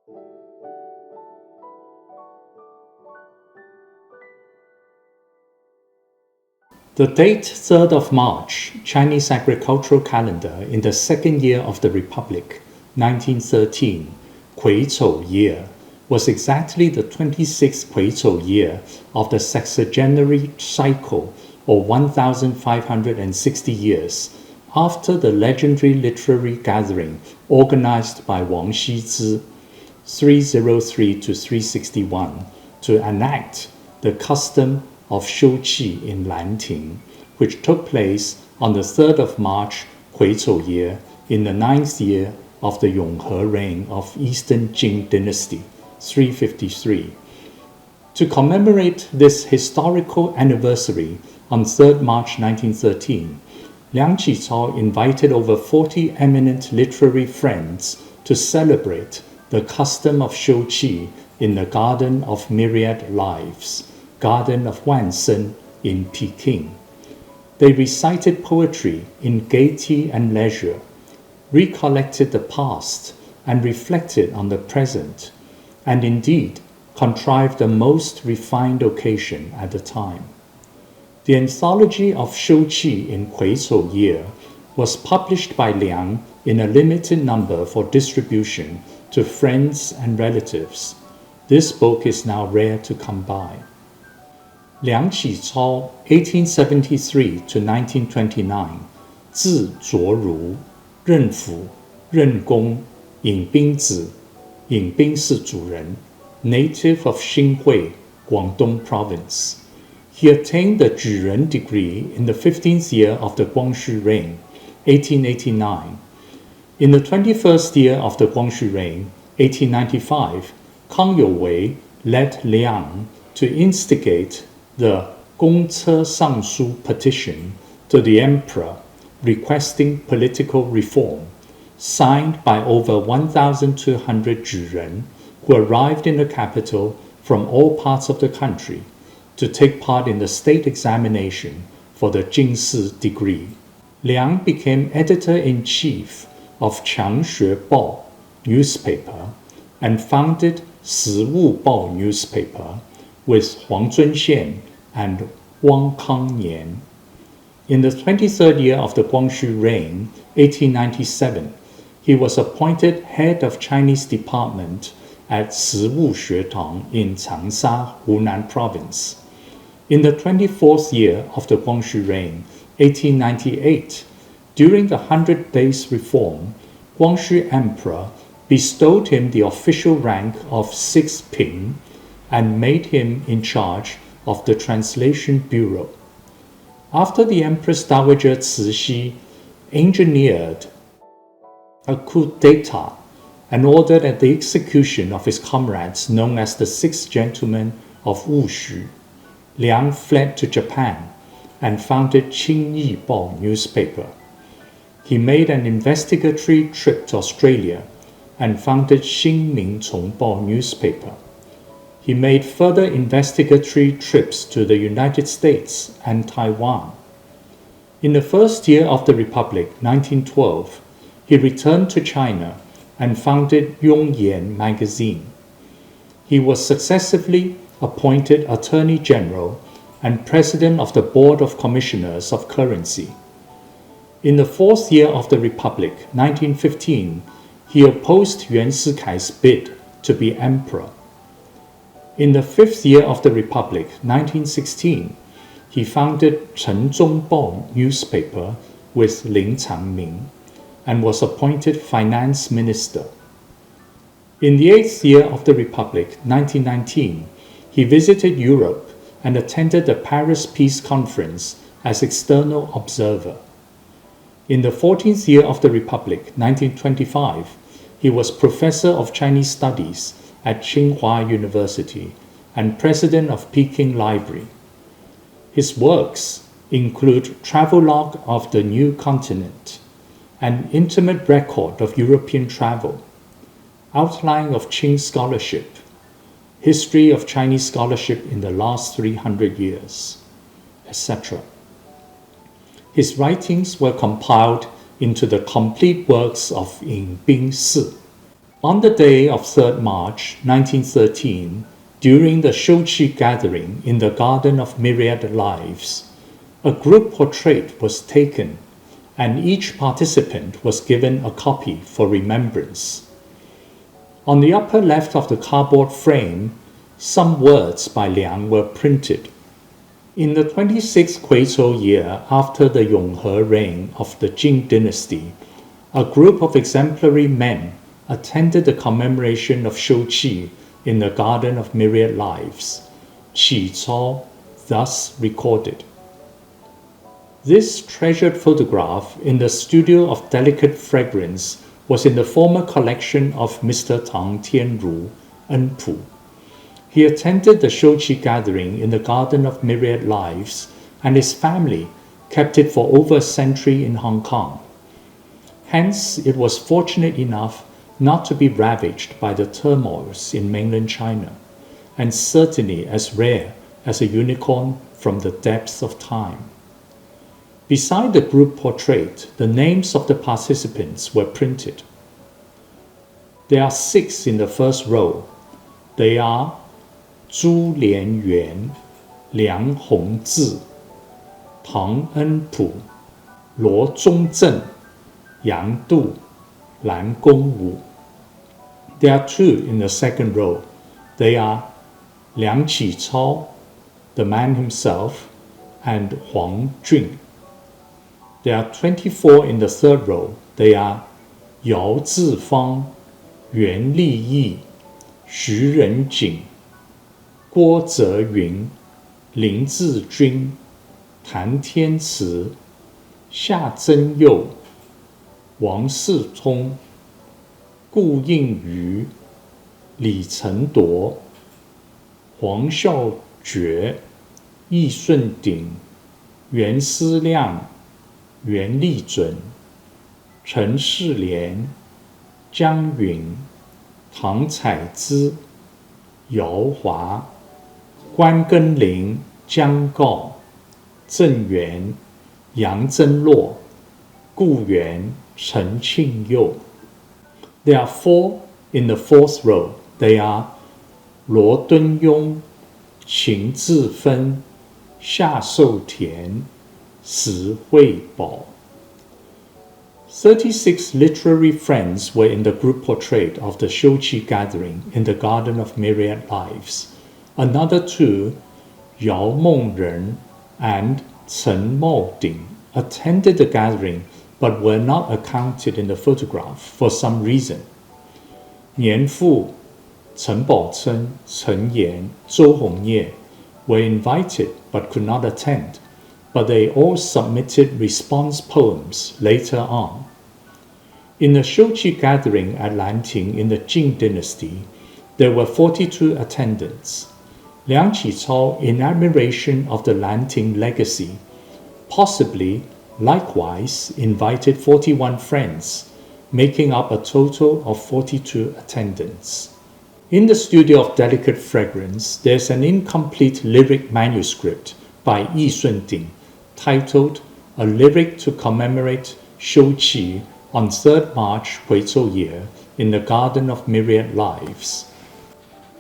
The date 3rd of March, Chinese agricultural calendar in the second year of the Republic, 1913, kuei-ch'ou year, was exactly the 26th kuei-ch'ou year of the sexagenary cycle, or 1,560 years, after the legendary literary gathering organized by Wang Hsi-chih, 303 to 361, to enact the custom of Hsiu-hsi in Lan-t'ing, which took place on the 3rd of March kuei-ch'ou year in the 9th year of the Yonghe reign of Eastern Jing dynasty, 353. To commemorate this historical anniversary on 3rd March 1913, Liang Ch'i-chao invited over 40 eminent literary friends to celebrate the custom of Hsiu-hsi in the Garden of Myriad Lives, Garden of Wen-chiang in Peking. They recited poetry in gaiety and leisure, recollected the past and reflected on the present, and indeed contrived the most refined occasion at the time. The anthology of Hsiu-hsi in kuei-ch'ou year was published by Liang in a limited number for distribution to friends and relatives. This book is now rare to come by. Liang Ch'i-chao, 1873 to 1929, 字卓如，任府，任公，引兵子，引兵是主人 native of Xinhui, Guangdong Province. He attained the Zhiren degree in the 15th year of the Guangxu reign, 1889. In the 21st year of the Guangxu reign, 1895, Kang You-wei led Liang to instigate the Gongce Sangshu petition to the emperor requesting political reform, signed by over 1,200 Zhiren who arrived in the capital from all parts of the country to take part in the state examination for the Jingsi degree. Liang became editor-in-chief of Qiangxue Bao newspaper and founded Siwu Bao newspaper with Huang Zunxian and Wang Kangnian. In the 23rd year of the Guangxu reign, 1897, he was appointed head of Chinese department at Siwu Xuetang in Changsha, Hunan Province. In the 24th year of the Guangxu reign, 1898, during the 100 Days Reform, Guangxu Emperor bestowed him the official rank of 6th Ping and made him in charge of the Translation Bureau. After the Empress Dowager Cixi engineered a coup d'etat and ordered at the execution of his comrades known as the Six Gentlemen of Wushu, Liang fled to Japan and founded Qingyi Bao newspaper. He made an investigatory trip to Australia and founded Xinmingcong Bao newspaper. He made further investigatory trips to the United States and Taiwan. In the first year of the Republic, 1912, he returned to China and founded Yongyan magazine. He was successively appointed Attorney General and President of the Board of Commissioners of Currency. In the fourth year of the Republic, 1915, he opposed Yuan Sikai's bid to be emperor. In the fifth year of the Republic, 1916, he founded Chenzhong Bao newspaper with Ling-hsien and was appointed finance minister. In the eighth year of the Republic, 1919, he visited Europe and attended the Paris Peace Conference as external observer. In the 14th year of the Republic, 1925, he was professor of Chinese studies at Tsinghua University and president of Peking Library. His works include Travelogue of the New Continent, an intimate record of European travel, Outline of Qing Scholarship, History of Chinese Scholarship in the Last 300 Years, etc. His writings were compiled into the complete works of Yin Bing Si. On the day of 3rd March 1913, during the Hsiu-hsi gathering in the Garden of Myriad Lives, a group portrait was taken, and each participant was given a copy for remembrance. On the upper left of the cardboard frame, some words by Liang were printed. In the 26th kuei-ch'ou year after the Yonghe reign of the Jing dynasty, a group of exemplary men attended the commemoration of Hsiu-hsi in the Garden of Myriad Lives. Ch'i-chao thus recorded. This treasured photograph in the Studio of Delicate Fragrance was in the former collection of Mr. Tang Tianru, Enpu. He attended the Hsiu-hsi gathering in the Garden of Myriad Lives, and his family kept it for over a century in Hong Kong. Hence, it was fortunate enough not to be ravaged by the turmoils in mainland China, and certainly as rare as a unicorn from the depths of time. Beside the group portrait, the names of the participants were printed. There are 6 in the first row. They are Zhu Lianyuan, Liang Hongzhi, Tang Enpu, Luo Zhongzhen, Yang Du, Lan Gongwu. There are 2 in the second row. They are Liang Ch'i-chao, the man himself, and Huang Jun. There are 24 in the third row. They are Yao Zifang, Yuan Liyi, Xu Renjing, Guo Zeyun, Lin Zijun, Tan Tianci, Xia Zhenyou, Wang Shitong, Gu Yingyu, Li Chengduo, Huang Xiaojue, Yi Shun-ting, Yuan Siliang, Yuan Lizun, Chen Shilian, Jiang Yun, Tang Caizhi, Yao Hua, Guan Genling, Jiang Gao, Zheng Yuan, Yang Zhenluo, Gu Yuan, Chen Qingyou. There are 4 in the fourth row. They are Luo Dunyong, Qin Zhifen, Xia Shoutian, Si Huibao. 36 literary friends were in the group portrait of the Hsiu-hsi gathering in the Garden of Myriad Lives. Another 2, Yao Mengren and Chen Maoding, attended the gathering but were not accounted in the photograph for some reason. Nian Fu, Chen Baochen, Chen Yan, Zhou Hongye were invited but could not attend, but they all submitted response poems later on. In the Hsiu-hsi gathering at Lan-t'ing in the Jing dynasty, there were 42 attendants. Liang Ch'i-chao, in admiration of the Lan-t'ing legacy, possibly likewise invited 41 friends, making up a total of 42 attendants. In the Studio of Delicate Fragrance, there's an incomplete lyric manuscript by Yi Shun-ting titled A Lyric to Commemorate Hsiu-hsi on 3rd March kuei-ch'ou year in the Garden of Myriad Lives.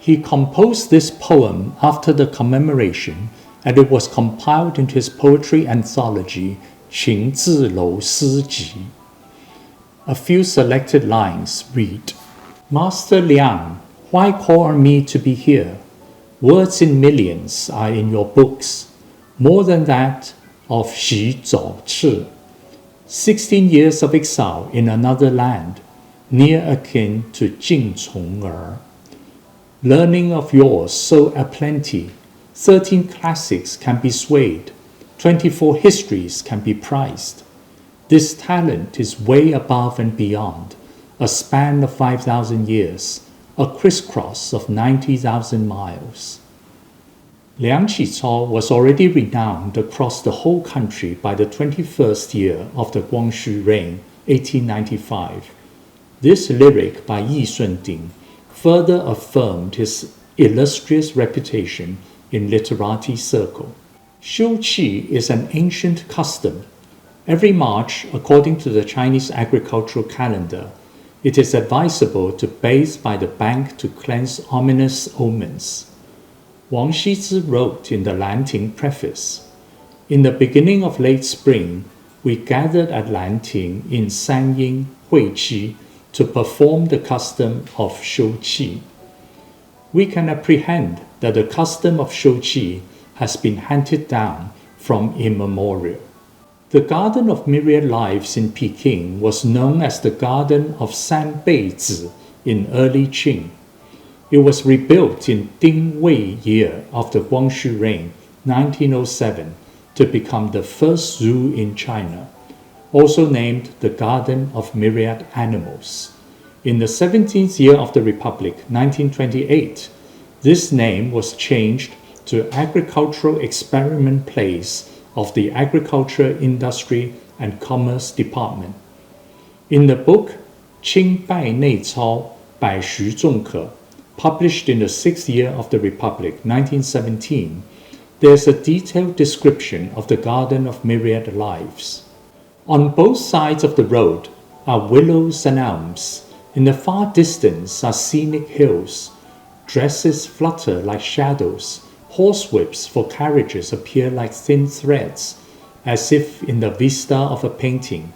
He composed this poem after the commemoration, and it was compiled into his poetry anthology Qing Zilou Si Ji. A few selected lines read, Master Liang, why call on me to be here? Words in millions are in your books, more than that of Xi-hssi. 16 years of exile in another land, near akin to Jing Chong-er. Learning of yours so aplenty, 13 classics can be swayed, 24 histories can be prized. This talent is way above and beyond, a span of 5,000 years, a crisscross of 90,000 miles. Liang Ch'i-chao was already renowned across the whole country by the 21st year of the Guangxu reign, 1895. This lyric by Yi Shun-ting further affirmed his illustrious reputation in literati circle. Hsiu-hsi is an ancient custom. Every March, according to the Chinese agricultural calendar, It is advisable to bathe by the bank to cleanse ominous omens. Wang Hsi-chih wrote in the Lan-t'ing Preface, "In the beginning of late spring, we gathered at Lan-t'ing in Shan-yin, Hui-chi, to perform the custom of Hsiu-hsi. We can apprehend that the custom of Hsiu-hsi has been handed down from immemorial." The Garden of Myriad Lives in Peking was known as the Garden of Sanbeizhi in early Qing. It was rebuilt in Ding Wei year of the Guangxu reign, 1907, to become the first zoo in China, also named the Garden of Myriad Animals. In the 17th year of the Republic, 1928, this name was changed to Agricultural Experiment Place of the Agriculture, Industry and Commerce Department. In the book Qing Bai Nei Cao Bai Xu Zhong Ke, published in the 6th year of the Republic, 1917, there is a detailed description of the Garden of Myriad Lives. On both sides of the road are willows and elms. In the far distance are scenic hills. Dresses flutter like shadows. Horsewhips for carriages appear like thin threads, as if in the vista of a painting.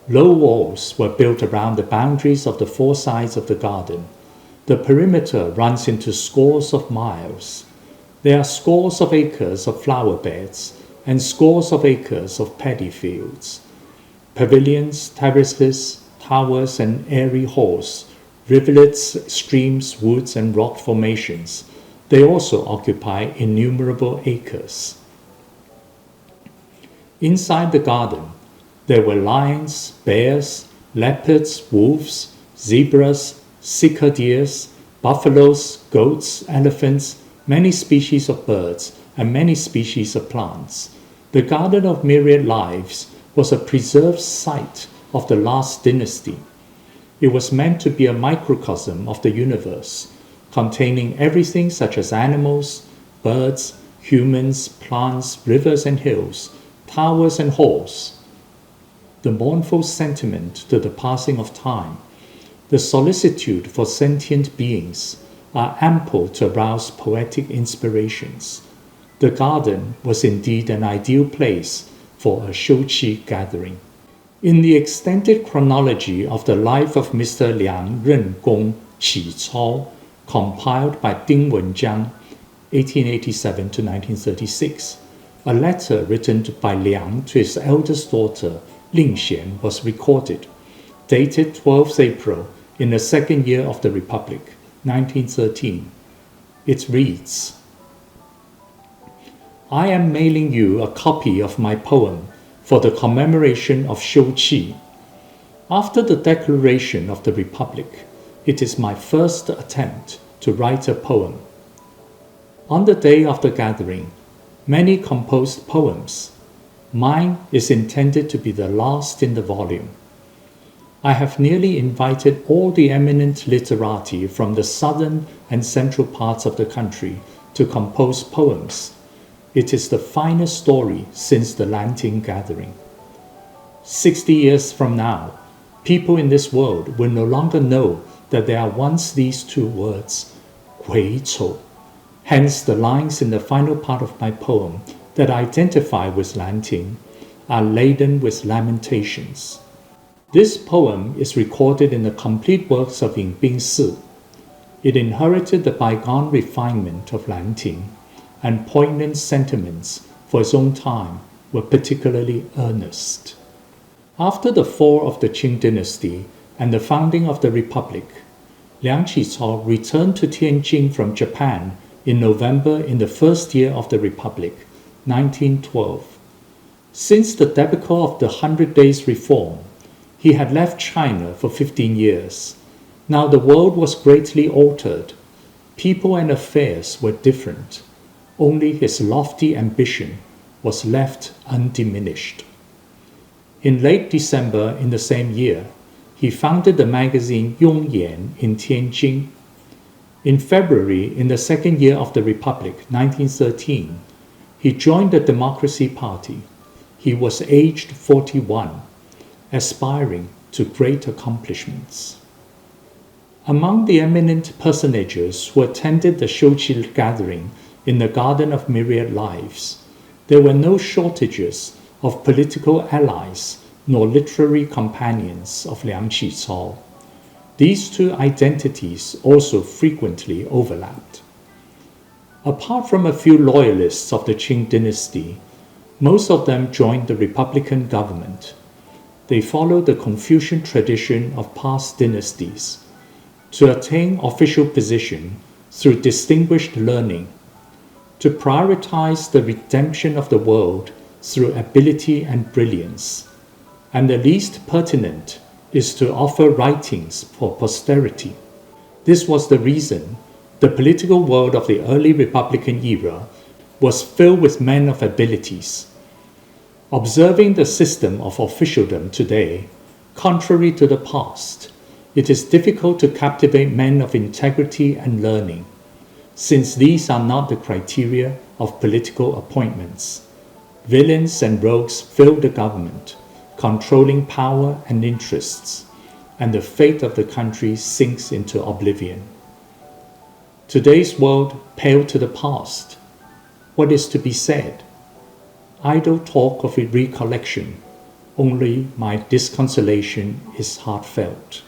Low walls were built around the boundaries of the four sides of the garden. The perimeter runs into scores of miles. There are scores of acres of flower beds and scores of acres of paddy fields. Pavilions, terraces, towers and airy halls, rivulets, streams, woods and rock formations. They also occupy innumerable acres. Inside the garden, there were lions, bears, leopards, wolves, zebras, sika deers, buffaloes, goats, elephants, many species of birds, and many species of plants. The Garden of Myriad Lives was a preserved site of the last dynasty. It was meant to be a microcosm of the universe, containing everything such as animals, birds, humans, plants, rivers and hills, towers and halls. The mournful sentiment to the passing of time, the solicitude for sentient beings are ample to arouse poetic inspirations. The garden was indeed an ideal place for a Shou-chi gathering. In the extended chronology of the life of Mr. Liang Ch'i-chao, compiled by Wen-chiang, 1887 to 1936, a letter written by Liang to his eldest daughter, Ling-hsien, was recorded, dated 12th April in the second year of the Republic, 1913. It reads, "I am mailing you a copy of my poem for the commemoration of Hsiu-hsi. After the declaration of the Republic, it is my first attempt to write a poem. On the day of the gathering, many composed poems. Mine is intended to be the last in the volume. I have nearly invited all the eminent literati from the southern and central parts of the country to compose poems. It is the finest story since the Lan-t'ing Gathering. 60 years from now, people in this world will no longer know that there are once these two words, kuei-ch'ou. Hence the lines in the final part of my poem that identify with Lan-t'ing are laden with lamentations. This poem is recorded in the complete works of Ying-bing-si. It inherited the bygone refinement of Lan-t'ing, and poignant sentiments for its own time were particularly earnest. After the fall of the Qing dynasty and the founding of the Republic, Liang Ch'i-chao returned to Tianjin from Japan in November in the first year of the Republic, 1912. Since the debacle of the 100 Days Reform, he had left China for 15 years. Now the world was greatly altered. People and affairs were different. Only his lofty ambition was left undiminished. In late December in the same year, he founded the magazine Yong-yan in Tianjin. In February, in the second year of the Republic, 1913, he joined the Democracy Party. He was aged 41, aspiring to great accomplishments. Among the eminent personages who attended the Hsiu-hsi Gathering in the Garden of Myriad Lives, there were no shortages of political allies nor literary companions of Liang Ch'i-chao. These two identities also frequently overlapped. Apart from a few loyalists of the Qing dynasty, most of them joined the Republican government. They followed the Confucian tradition of past dynasties to attain official position through distinguished learning, to prioritize the redemption of the world through ability and brilliance, and the least pertinent is to offer writings for posterity. This was the reason the political world of the early Republican era was filled with men of abilities. Observing the system of officialdom today, contrary to the past, it is difficult to captivate men of integrity and learning, since these are not the criteria of political appointments. Villains and rogues fill the government, controlling power and interests, and the fate of the country sinks into oblivion. Today's world paled to the past. What is to be said? Idle talk of recollection, only my disconsolation is heartfelt.